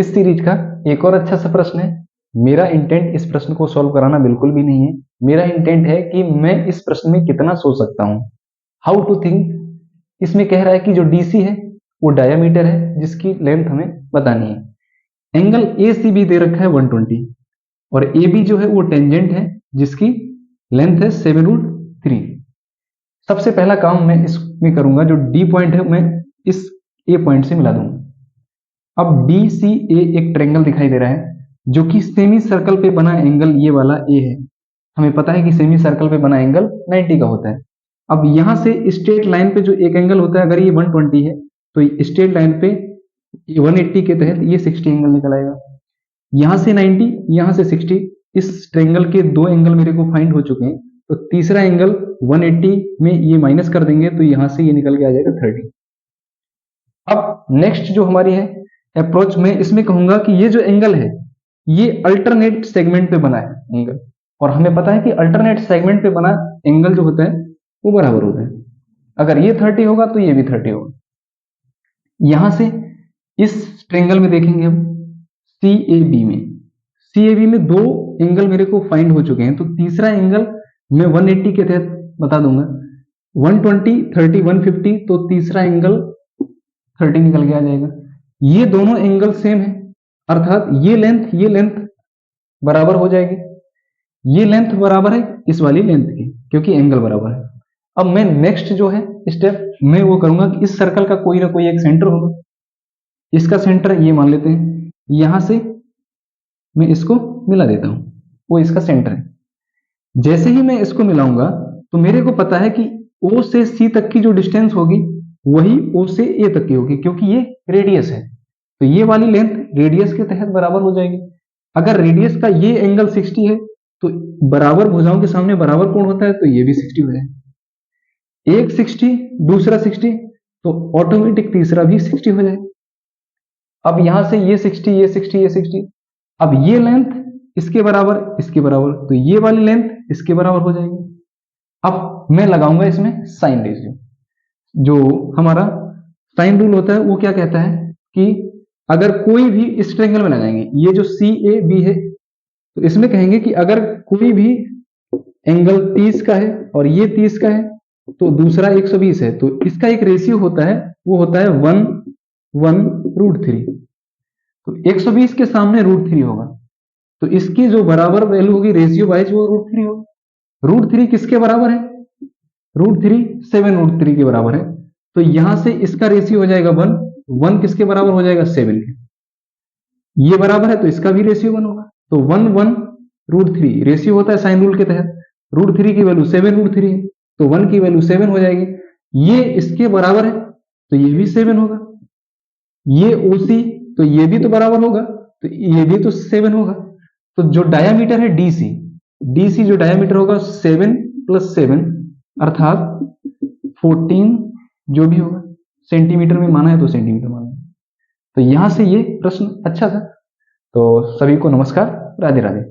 इस सीरीज का एक और अच्छा सा प्रश्न है। मेरा इंटेंट इस प्रश्न को सॉल्व कराना बिल्कुल भी नहीं है। मेरा इंटेंट है कि मैं इस प्रश्न में कितना सोच सकता हूं, हाउ टू थिंक। इसमें कह रहा है कि जो डीसी है वो डायामीटर है जिसकी लेंथ हमें बतानी है। एंगल ए सी बी दे रखा है 120 और ए बी जो है वो टेंजेंट है जिसकी लेंथ है 7√3। सबसे पहला काम मैं इसमें करूंगा, जो डी पॉइंट है मैं इस ए पॉइंट से मिला दूंगा। अब डी सी ए एक ट्रायंगल दिखाई दे रहा है जो कि सेमी सर्कल पे बना एंगल ये वाला ए है। हमें पता है कि सेमी सर्कल पे बना एंगल 90 का होता है। अब यहां से स्ट्रेट लाइन पे जो एक एंगल होता है, अगर ये 120 है तो स्ट्रेट लाइन पे 180 के तहत ये 60 एंगल निकल आएगा। यहां से 90, यहां से 60, इस ट्रायंगल के दो एंगल मेरे को फाइंड हो चुके हैं। तो तीसरा एंगल 180 में ये माइनस कर देंगे तो यहां से ये निकल के आ जाएगा 30। अब नेक्स्ट जो हमारी है अप्रोच में इसमें कहूंगा कि ये जो एंगल है ये अल्टरनेट सेगमेंट पे बना है एंगल, और हमें पता है कि अल्टरनेट सेगमेंट पे बना एंगल जो होता है वो बराबर होता है। अगर ये 30 होगा तो ये भी 30 होगा। यहां से इस ट्रायंगल में देखेंगे हम सी ए बी में दो एंगल मेरे को फाइंड हो चुके हैं। तो तीसरा एंगल मैं 180 के तहत बता दूंगा। 120, 30, 150, तो तीसरा एंगल 30 निकल के आ जाएगा। ये दोनों एंगल सेम है, अर्थात ये लेंथ बराबर हो जाएगी। ये लेंथ बराबर है इस वाली लेंथ की, क्योंकि एंगल बराबर है। अब मैं नेक्स्ट जो है स्टेप मैं वो करूंगा कि इस सर्कल का कोई ना कोई एक सेंटर होगा। इसका सेंटर ये मान लेते हैं, यहां से मैं इसको मिला देता हूं, वो इसका सेंटर है। जैसे ही मैं इसको मिलाऊंगा तो मेरे को पता है कि ओ से सी तक की जो डिस्टेंस होगी वही ओ से ए तक की होगी, क्योंकि ये रेडियस है। तो ये वाली लेंथ रेडियस के तहत बराबर हो जाएगी। अगर रेडियस का ये एंगल 60 है तो बराबर भुजाओं के सामने बराबर कोण होता है, तो ये भी 60 हो जाए। एक 60 दूसरा 60 तो ऑटोमेटिक तीसरा भी 60 हो जाए। अब यहां से ये 60 ये 60 ये 60, अब ये लेंथ इसके बराबर तो ये वाली लेंथ इसके बराबर हो जाएगी। अब मैं लगाऊंगा इसमें साइन रेशियो। जो हमारा साइन रूल होता है वो क्या कहता है कि अगर कोई भी इस ट्रायंगल में लगाएंगे, ये जो सी ए बी है, तो इसमें कहेंगे कि अगर कोई भी एंगल 30 का है और ये 30 का है तो दूसरा 120 है, तो इसका एक रेशियो होता है, वो होता है 1/√3। तो 120 के सामने √3 होगा, तो इसकी जो बराबर वैल्यू होगी रेशियो वाइज वो √3 होगा। √3 किसके बराबर है? √3 7√3 के बराबर है। तो यहां से इसका रेशियो हो जाएगा 1 किसके बराबर हो जाएगा? 7 के। ये बराबर है तो इसका भी रेशियो 1 होगा। तो 1/√3 रेशियो होता है साइन रूल के तहत। √3 की वैल्यू 7√3 है, तो 1 की वैल्यू 7 हो जाएगी। ये इसके बराबर है तो ये भी 7 होगा। ये ओसी तो ये भी तो बराबर होगा, तो ये भी तो 7 होगा। तो जो डायामीटर है डीसी जो डायामीटर होगा 7 + 7 अर्थात 14 जो भी होगा। सेंटीमीटर में माना है तो सेंटीमीटर माना है। तो यहां से ये प्रश्न अच्छा था। तो सभी को नमस्कार, राधे राधे।